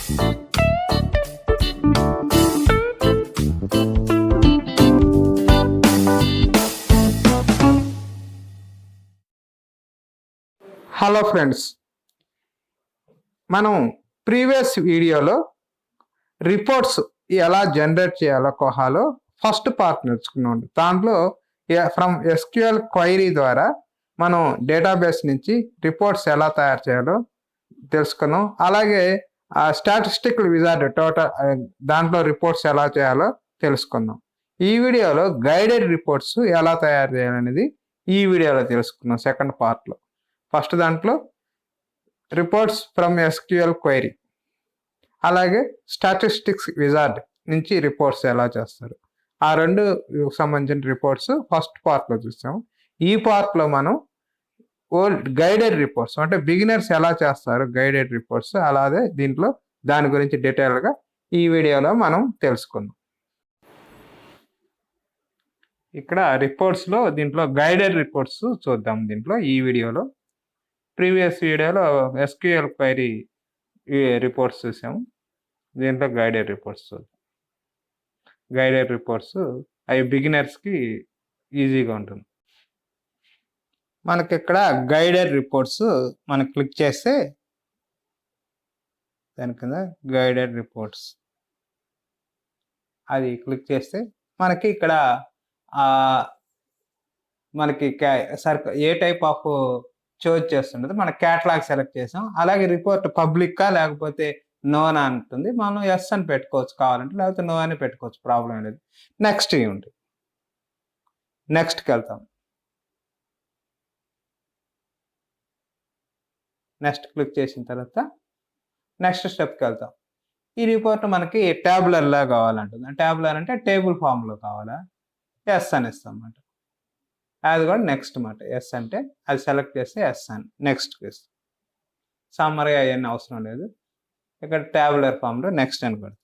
Hello friends, మనం previous వీడియోలో reports ఎలా జనరేట్ చేయాలో కోహాలో ఫస్ట్ పార్ట్ నేర్చుకున్నాం. దాంట్లో ఫ్రమ్ ఎస్క్యూఎల్ క్వైరీ ద్వారా మనం డేటాబేస్ నుంచి రిపోర్ట్స్ ఎలా తయారు చేయాలో తెలుసుకున్నాం. అలాగే స్టాటిస్టికల్ విజార్డ్ టోటల్ దాంట్లో రిపోర్ట్స్ ఎలా చేయాలో తెలుసుకుందాం. ఈ వీడియోలో గైడెడ్ రిపోర్ట్స్ ఎలా తయారు చేయాలనేది ఈ వీడియోలో తెలుసుకున్నాం సెకండ్ పార్ట్లో. ఫస్ట్ దాంట్లో రిపోర్ట్స్ ఫ్రమ్ ఎస్క్యూఎల్ క్వైరీ, అలాగే స్టాటిస్టిక్స్ విజార్డ్ నుంచి రిపోర్ట్స్ ఎలా చేస్తారు, ఆ రెండు సంబంధించిన రిపోర్ట్స్ ఫస్ట్ పార్ట్లో చూసాము. ఈ పార్ట్లో మనం గైడెడ్ రిపోర్ట్స్ అంటే బిగినర్స్ ఎలా చేస్తారు గైడెడ్ రిపోర్ట్స్, అలాగే దీంట్లో దాని గురించి డీటెయిల్గా ఈ వీడియోలో మనం తెలుసుకుందాం. ఇక్కడ రిపోర్ట్స్లో దీంట్లో గైడెడ్ రిపోర్ట్స్ చూద్దాం. దీంట్లో ఈ వీడియోలో ప్రీవియస్ వీడియోలో ఎస్క్యూఎల్ క్వైరీ రిపోర్ట్స్ చూసాము. దీంట్లో గైడెడ్ రిపోర్ట్స్ చూద్దాం. గైడెడ్ రిపోర్ట్స్ అవి బిగినర్స్కి ఈజీగా ఉంటుంది. మనకి ఇక్కడ గైడెడ్ రిపోర్ట్స్ మనం క్లిక్ చేస్తే దాని కింద గైడెడ్ రిపోర్ట్స్ అది క్లిక్ చేస్తే మనకి ఇక్కడ మనకి ఏ టైప్ ఆఫ్ చూజ్ చేస్తుంటుంది. మన క్యాటలాగ్ సెలెక్ట్ చేసాం. అలాగే రిపోర్ట్ పబ్లిక్కా లేకపోతే నోన్ అంటుంది. మనం ఎస్ అని పెట్టుకోవచ్చు కావాలంటే, లేకపోతే నో అని పెట్టుకోవచ్చు, ప్రాబ్లం లేదు. నెక్స్ట్ ఇవ్వండి, నెక్స్ట్కి వెళ్తాం. నెక్స్ట్ క్లిక్ చేసిన తర్వాత నెక్స్ట్ స్టెప్కి వెళ్తాం. ఈ రిపోర్ట్ మనకి ట్యాబులర్లా కావాలంటుంది. ట్యాబులర్ అంటే టేబుల్ ఫామ్లో కావాలా, ఎస్ అని ఇస్తాం అన్నమాట. అది కూడా నెక్స్ట్ మాట. ఎస్ అంటే అది సెలెక్ట్ చేస్తే ఎస్ అని నెక్స్ట్కి ఇస్తాం. సమ్మరీ అవన్నీ అవసరం లేదు. ఇక్కడ ట్యాబులర్ ఫామ్లో నెక్స్ట్ అని పెడతాం.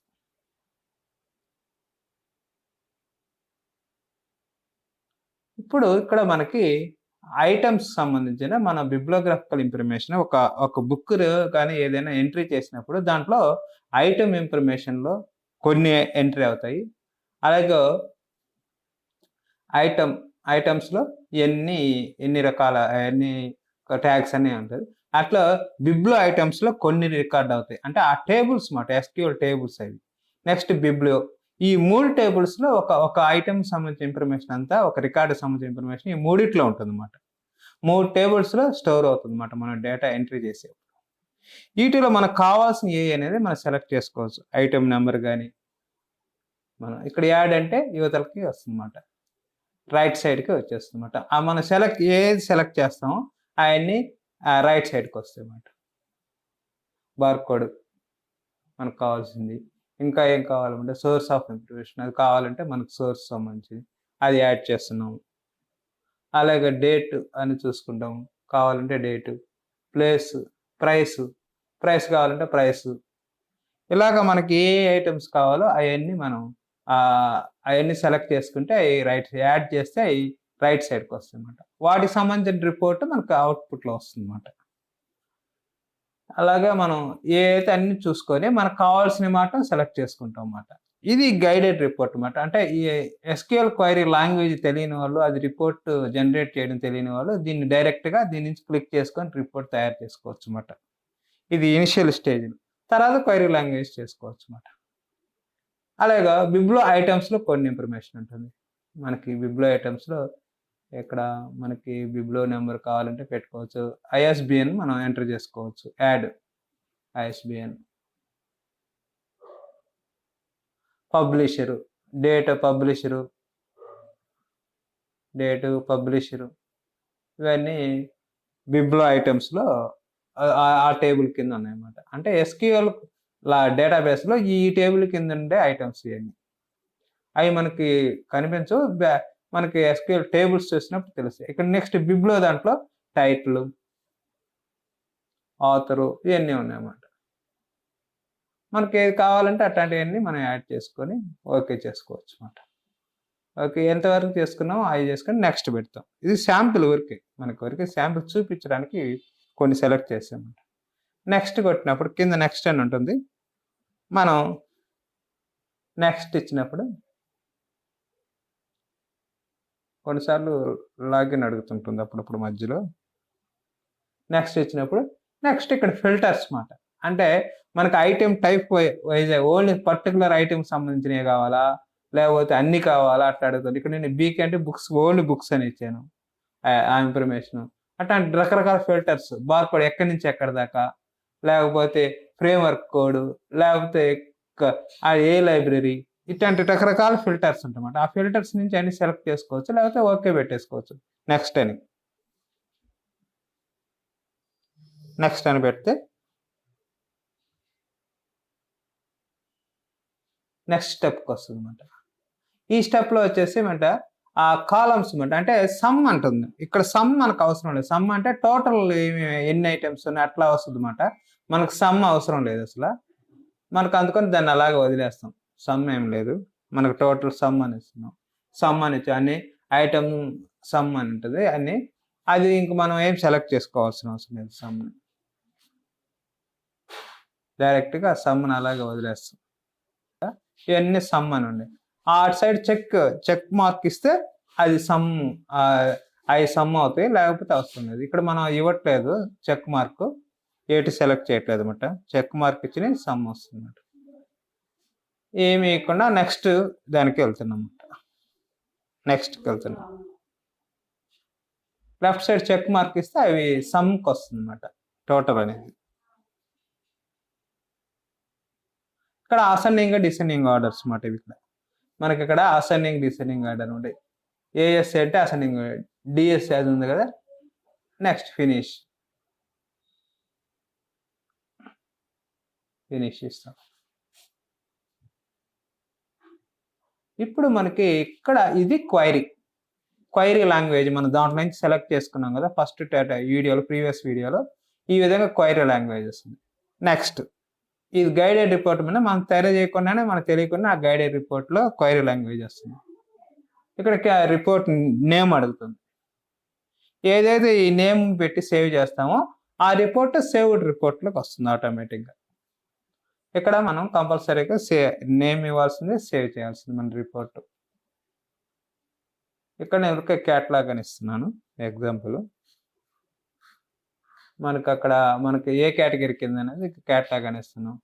ఇప్పుడు ఇక్కడ మనకి ఐటమ్స్ సంబంధించిన మన బిబ్లియోగ్రాఫికల్ ఇన్ఫర్మేషన్ ఒక బుక్ కానీ ఏదైనా ఎంట్రీ చేసినప్పుడు దాంట్లో ఐటమ్ ఇన్ఫర్మేషన్లో కొన్ని ఎంట్రీ అవుతాయి. అలాగే ఐటమ్స్లో ఎన్ని రకాల ట్యాగ్స్ అన్నీ ఉంటుంది. అట్లా బిబ్లియో ఐటమ్స్లో కొన్ని రికార్డ్ అవుతాయి. అంటే ఆ టేబుల్స్ మాట, ఎస్క్యూఎల్ టేబుల్స్ అవి. నెక్స్ట్ బిబ్లియో. ఈ 3 టేబుల్స్లో ఒక ఐటమ్ సంబంధించిన ఇన్ఫర్మేషన్ అంతా, ఒక రికార్డు సంబంధించిన ఇన్ఫర్మేషన్ ఈ 3 ఉంటుంది అన్నమాట. 3 టేబుల్స్లో స్టోర్ అవుతుంది అన్నమాట మనం డేటా ఎంట్రీ చేసేప్పుడు. వీటిలో మనకు కావాల్సిన అనేది మనం సెలెక్ట్ చేసుకోవచ్చు. ఐటమ్ నెంబర్ కానీ మనం ఇక్కడ యాడ్ అంటే యువతలకి వస్తుంది అన్నమాట, రైట్ సైడ్కి వచ్చేస్తుంది అన్నమాట. మనం ఏది సెలెక్ట్ చేస్తామో అవన్నీ రైట్ సైడ్కి వస్తాయి అన్నమాట. బార్కోడ్ మనకు కావాల్సింది. ఇంకా ఏం కావాలంటే సోర్స్ ఆఫ్ ఇన్ఫర్మేషన్, అది కావాలంటే మనకు సోర్స్ సంబంధించి అది యాడ్ చేస్తున్నాము. అలాగే డేట్ అని చూసుకుంటాము, కావాలంటే డేటు. ప్లేస్, ప్రైస్ కావాలంటే ప్రైస్. ఇలాగ మనకి ఏ ఐటమ్స్ కావాలో అవన్నీ సెలెక్ట్ చేసుకుంటే అవి యాడ్ చేస్తే అవి రైట్ సైడ్కి వస్తుంది అన్నమాట. వాటికి సంబంధించిన రిపోర్ట్ మనకు అవుట్పుట్లో వస్తుంది అన్నమాట. అలాగే మనం ఏదైతే అన్ని చూసుకొని మనకు కావాల్సిన మాట సెలెక్ట్ చేసుకుంటాం అన్నమాట. ఇది గైడెడ్ రిపోర్ట్ అన్నమాట. అంటే ఈ ఎస్క్యూఎల్ క్వైరీ లాంగ్వేజ్ తెలియని వాళ్ళు, అది రిపోర్ట్ జనరేట్ చేయడం తెలియని వాళ్ళు దీన్ని డైరెక్ట్గా దీని నుంచి క్లిక్ చేసుకొని రిపోర్ట్ తయారు చేసుకోవచ్చు అన్నమాట. ఇది ఇనిషియల్ స్టేజ్. తర్వాత క్వైరీ లాంగ్వేజ్ చేసుకోవచ్చు అన్నమాట. అలాగే బిబ్లియో ఐటమ్స్లో కొన్ని ఇన్ఫర్మేషన్ ఉంటుంది. మనకి బిబ్లియో ఐటమ్స్లో ఇక్కడ మనకి బిబ్లియో నెంబర్ కావాలంటే పెట్టుకోవచ్చు. ఐఎస్బిఎన్ మనం ఎంటర్ చేసుకోవచ్చు. Add ISBN. Publisher, date publisher ఇవన్నీ బిబ్లియో ఐటమ్స్లో ఆ టేబుల్ కింద ఉన్నాయన్నమాట. అంటే ఎస్క్యూఎల్ డేటాబేస్లో ఈ టేబుల్ కింద ఉండే ఐటమ్స్ ఇవన్నీ. అవి మనకి కనిపించవు, మనకి ఎస్క్యూఎల్ టేబుల్స్ చూసినప్పుడు తెలుస్తాయి. ఇక్కడ నెక్స్ట్ బిబ్లియో దాంట్లో టైటిల్, ఆథరు ఇవన్నీ ఉన్నాయన్నమాట. మనకి ఏది కావాలంటే అట్లాంటివన్నీ మనం యాడ్ చేసుకొని ఓకే చేసుకోవచ్చు అన్నమాట. ఓకే, ఎంతవరకు చేసుకున్నామో అవి చేసుకొని నెక్స్ట్ పెడతాం. ఇది శాంపుల్ మనకి శాంపుల్ చూపించడానికి కొన్ని సెలెక్ట్ చేసామన్నమాట. నెక్స్ట్ కొట్టినప్పుడు కింద నెక్స్ట్ అని ఉంటుంది. మనం నెక్స్ట్ ఇచ్చినప్పుడు కొన్నిసార్లు లాగిన్ అడుగుతుంటుంది అప్పుడప్పుడు మధ్యలో. నెక్స్ట్ ఇచ్చినప్పుడు నెక్స్ట్ ఇక్కడ ఫిల్టర్స్ మాట. అంటే మనకు item type wise only particular ఐటెంకి సంబంధించినవి కావాలా, లేకపోతే అన్ని కావాలా అట్లా అడుగుతుంది. ఇక్కడ నేను బీకి అంటే బుక్స్, ఓన్లీ బుక్స్ అని ఇచ్చాను ఆ ఇన్ఫర్మేషన్. అట్లా రకరకాల ఫిల్టర్స్, బార్ కోడ్ ఎక్కడి నుంచి ఎక్కడి దాకా, లేకపోతే ఫ్రేమ్వర్క్ కోడ్, లేకపోతే ఏ లైబ్రరీ, ఇట్లాంటి రకరకాల ఫిల్టర్స్ ఉంటాయన్నమాట. ఆ ఫిల్టర్స్ నుంచి అన్ని సెలెక్ట్ చేసుకోవచ్చు, లేకపోతే ఓకే పెట్టేసుకోవచ్చు. నెక్స్ట్ అని పెడితే నెక్స్ట్ స్టెప్కి వస్తుంది అనమాట. ఈ స్టెప్లో వచ్చేసి అనమాట ఆ కాలమ్స్ అనమాట. అంటే సమ్ అంటుంది ఇక్కడ. సమ్ మనకు అవసరం లేదు. సమ్ అంటే టోటల్ ఎన్ని ఐటమ్స్ ఉన్నాయి అట్లా వస్తుంది అనమాట. మనకు సమ్ అవసరం లేదు అసలు. మనకు అందుకని దాన్ని అలాగే వదిలేస్తాం. సమ్ ఏం లేదు, మనకు టోటల్ సమ్ అని ఇస్తున్నాం. సమ్ అని అన్ని ఐటమ్ సమ్ అని ఉంటుంది అన్ని. అది ఇంక మనం ఏం సెలెక్ట్ చేసుకోవాల్సిన అవసరం లేదు. సమ్ డైరెక్ట్గా సమ్ని అలాగే వదిలేస్తాం. ఇవన్నీ సమ్ అని ఉండే. ఆ సైడ్ చెక్ మార్క్ ఇస్తే అది సమ్, అవి సమ్ అవుతాయి, లేకపోతే అవసరం లేదు. ఇక్కడ మనం ఇవ్వట్లేదు చెక్ మార్క్, ఏటి సెలెక్ట్ చేయట్లేదు అనమాట. చెక్ మార్క్ ఇచ్చిన సమ్ వస్తుంది అన్నమాట. ఏమి ఇవ్వకుండా నెక్స్ట్ దానికి వెళ్తున్నాం అన్నమాట. నెక్స్ట్కి వెళ్తున్నాం. లెఫ్ట్ సైడ్ చెక్ మార్క్ ఇస్తే అవి సమ్కి వస్తుంది అన్నమాట, టోటల్ అనేది. ఇక్కడ అసెండింగ్ డిసెండింగ్ ఆర్డర్స్ అన్నమాట. ఇవి ఇక్కడ మనకి ఇక్కడ అసెండింగ్ డిసెండింగ్ ఆర్డర్ ఉంటాయి. ఏఎస్ఏ అంటే అసెండింగ్, డిఎస్ఏ అది ఉంది కదా. నెక్స్ట్ ఫినిష్ ఇస్తాం. ఇప్పుడు మనకి ఇక్కడ ఇది క్వైరీ లాంగ్వేజ్. మనం దాంట్లో నుంచి సెలెక్ట్ చేసుకున్నాం కదా ఫస్ట్ వీడియోలో, ప్రీవియస్ వీడియోలో. ఈ విధంగా క్వైరీ లాంగ్వేజ్ వస్తుంది. నెక్స్ట్ ఇది గైడెడ్ రిపోర్ట్ మీద మనం తయారు చేయకుండానే మనకు తెలియకుండా ఆ గైడెడ్ రిపోర్ట్లో క్వైరీ లాంగ్వేజ్ వస్తుంది. ఇక్కడ రిపోర్ట్ నేమ్ అడుగుతుంది. ఏదైతే ఈ నేమ్ పెట్టి సేవ్ చేస్తామో ఆ రిపోర్ట్ సేవ్డ్ రిపోర్ట్లోకి వస్తుంది ఆటోమేటిక్గా. ఇక్కడ మనం కంపల్సరీగా నేమ్ ఇవ్వాల్సింది, సేవ్ చేయాల్సింది మన రిపోర్ట్. ఇక్కడ నేను క్యాటలాగ్ అని ఇస్తున్నాను ఎగ్జాంపుల్. మనకి ఏ కేటగిరీ కింద అనేది క్యాటలాగ్ అని ఇస్తున్నాం.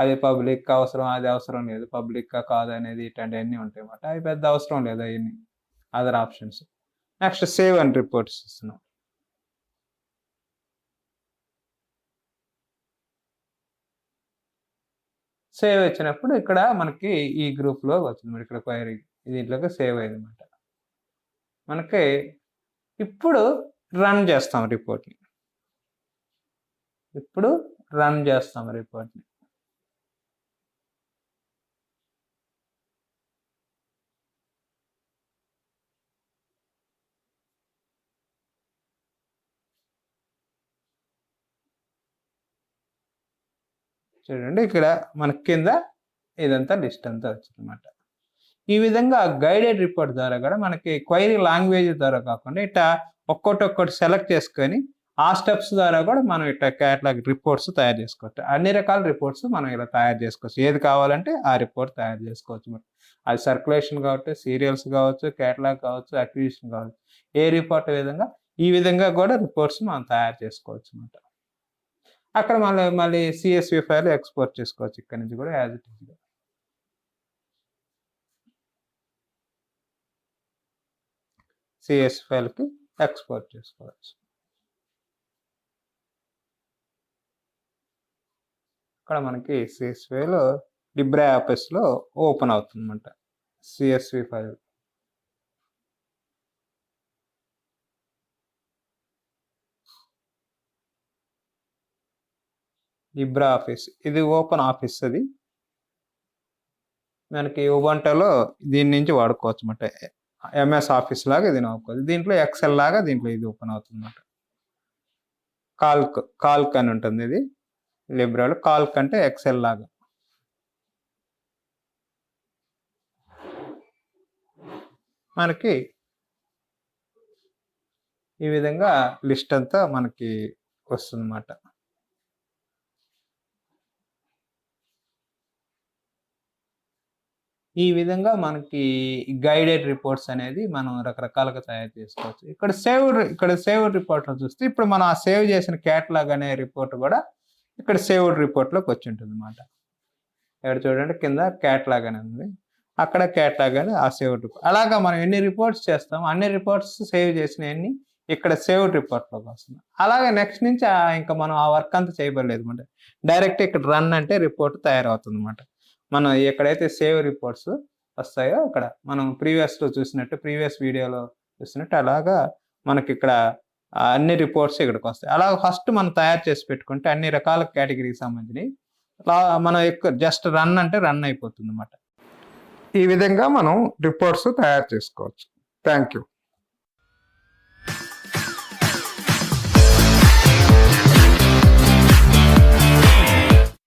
అది పబ్లిక్ అవసరం, అది అవసరం లేదు, పబ్లిక్ కాదు అనేది ఇట్లాంటివన్నీ ఉంటాయి అన్నమాట. అవి పెద్ద అవసరం లేదు, అవన్నీ other options. Next save and reports ఇస్తున్నాం. సేవ్ వచ్చినప్పుడు ఇక్కడ మనకి ఈ గ్రూప్లో వచ్చింది. ఇక్కడ క్వైరీ దీంట్లోకి సేవ్ అయింది అనమాట. మనకి ఇప్పుడు రన్ చేస్తాం రిపోర్ట్ని. చూడండి ఇక్కడ మనకి కింద ఇదంతా లిస్ట్ అంతా వచ్చిందన్నమాట. ఈ విధంగా గైడెడ్ రిపోర్ట్ ద్వారా కూడా మనకి క్వైరీ లాంగ్వేజ్ ద్వారా కాకుండా ఇట్లా ఒక్కొక్కటి సెలెక్ట్ చేసుకొని ఆ స్టెప్స్ ద్వారా కూడా మనం ఇట్లా క్యాటలాగ్ రిపోర్ట్స్ తయారు చేసుకోవచ్చు. అన్ని రకాల రిపోర్ట్స్ మనం ఇలా తయారు చేసుకోవచ్చు. ఏది కావాలంటే ఆ రిపోర్ట్ తయారు చేసుకోవచ్చు. అది సర్క్యులేషన్ కావచ్చు, సీరియల్స్ కావచ్చు, క్యాటలాగ్ కావచ్చు, అక్విజిషన్ కావచ్చు. ఏ రిపోర్ట్ ఈ విధంగా కూడా రిపోర్ట్స్ మనం తయారు చేసుకోవచ్చు అన్నమాట. అక్కడ మళ్ళీ CSV ఫైల్ ఎక్స్పోర్ట్ చేసుకోవచ్చు. ఇక్కడ నుంచి కూడా యాజ్ ఇట్ ఈస్గా CSV ఫైల్కి ఎక్స్పోర్ట్ చేసుకోవచ్చు. ఇక్కడ మనకి CSVలో LibreAfficeలో ఓపెన్ అవుతుంది అన్నమాట CSV ఫైల్. LibreAffice ఇది ఓపెన్ ఆఫీస్. అది మనకి ఉబంటులో దీని నుంచి వాడుకోవచ్చు అన్నమాట. MS ఆఫీస్ లాగా ఇది వాడుకోవచ్చు. దీంట్లో ఎక్సెల్ లాగా దీంట్లో ఇది ఓపెన్ అవుతుంది అన్నమాట. కాల్క్ అని ఉంటుంది. ఇది లిబ్రాలో కాల్క్ అంటే ఎక్సెల్ లాగా. మనకి ఈ విధంగా లిస్ట్ అంతా మనకి వస్తుంది అన్నమాట. ఈ విధంగా మనకి గైడెడ్ రిపోర్ట్స్ అనేది మనం రకరకాలుగా తయారు చేసుకోవచ్చు. ఇక్కడ సేవ్డ్ రిపోర్ట్లో చూస్తే ఇప్పుడు మనం ఆ సేవ్ చేసిన క్యాటలాగ్ అనే రిపోర్ట్ కూడా ఇక్కడ సేవ్డ్ రిపోర్ట్లోకి వచ్చి ఉంటుంది అనమాట. ఇక్కడ చూడండి కింద క్యాటలాగ్ అని ఉంది, అక్కడ క్యాటలాగ్ అని ఆ సేవ్డ్ రిపోర్ట్. అలాగా మనం ఎన్ని రిపోర్ట్స్ చేస్తాం అన్ని రిపోర్ట్స్ సేవ్ చేసినవన్నీ ఇక్కడ సేవ్డ్ రిపోర్ట్లోకి వస్తుంది. అలాగే నెక్స్ట్ నుంచి ఇంకా మనం ఆ వర్క్ అంతా చేయబడలేదు అనమాట. డైరెక్ట్ ఇక్కడ రన్ అంటే రిపోర్ట్ తయారవుతుంది అనమాట. మనం ఎక్కడైతే సేవ్ రిపోర్ట్స్ వస్తాయో అక్కడ మనం ప్రీవియస్ వీడియోలో చూసినట్టు అలాగా మనకి ఇక్కడ అన్ని రిపోర్ట్స్ ఇక్కడికి వస్తాయి. అలా ఫస్ట్ మనం తయారు చేసి పెట్టుకుంటే అన్ని రకాల కేటగిరీకి సంబంధించి మనం జస్ట్ రన్ అంటే రన్ అయిపోతుంది అనమాట. ఈ విధంగా మనం రిపోర్ట్స్ తయారు చేసుకోవచ్చు. Thank you.